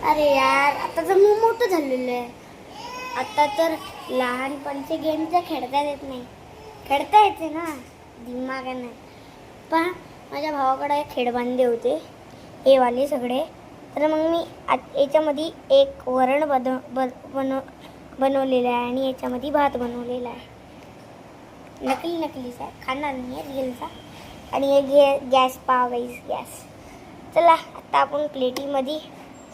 अरे यार, आता तर मी मोठं झालेलं आहे. आता तर लहानपणचे गेम तर खेळता येत नाही. खेळता येते ना, दिमाग नाही. पण माझ्या भावाकडे खेळबांधे होते, हे वाले सगळे. तर मग मी याच्यामध्ये एक वरण बनवलेलं आहे आणि याच्यामध्ये भात बनवलेला आहे. नकलीच आहे, खाणार नाही आहे रिअलचा. आणि हे गॅस पाव गॅस. चला आता आपण प्लेटीमध्ये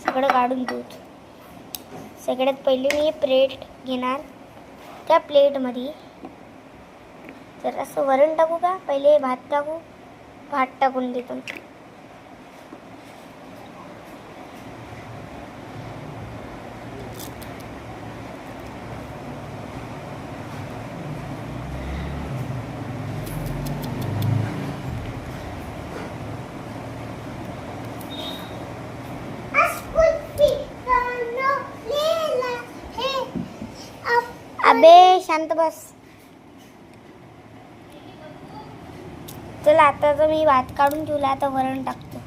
सगळं काढून देऊ. सगळ्यात पहिले मी प्लेट घेणार. त्या प्लेटमध्ये जर असं वरण टाकू का, पहिले भात टाकू. भात टाकून देतो. अबे शांत बस. चला आता तर मी भात काढून ठेवला, आता वरण टाकतो.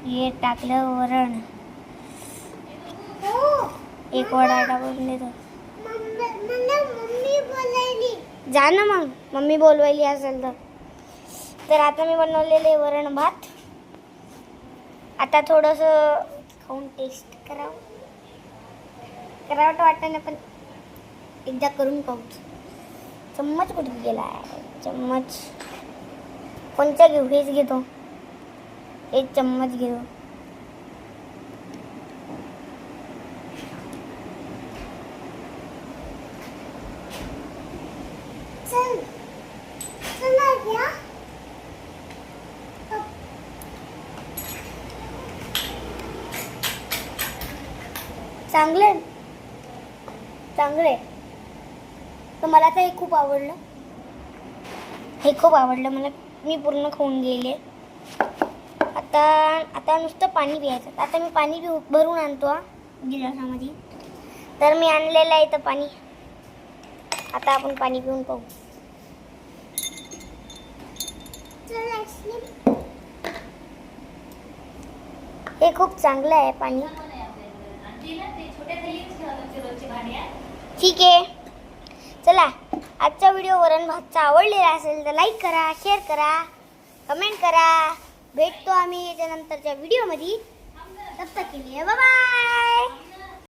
हे टाकलं वरण. एक वडा टाकून देतो. जा ना मग, मम्मी बोलवायली असेल तर. आता मी बनवलेले वरण भात. आता थोडंसं खाऊन टेस्ट करावं वाटतं ना, पण एकदा करून पाहू. चम्मच कुठे गेला आहे? चम्मच कोणता घेऊ? हेच घेतो. एक चम्मच घेऊ. चांगले तर मला तर हे खूप आवडलं. मला. मी पूर्ण खाऊन गेले. आता नुसतं पाणी प्यायचं. आता मी पाणी भरून आणतो गिलासामध्ये. तर मी आणलेलं आहे तर पाणी. आता आपण पाणी पिऊन पाहू. हे खूप चांगलं आहे पाणी. ठीक आहे. चला, आजचा व्हिडिओ वरण भातचा आवडलेला असेल तर लाईक करा, शेअर करा, कमेंट करा. भेटतो आम्ही याच्यानंतरच्या व्हिडिओमध्ये. तब तक के लिए बाय बाय.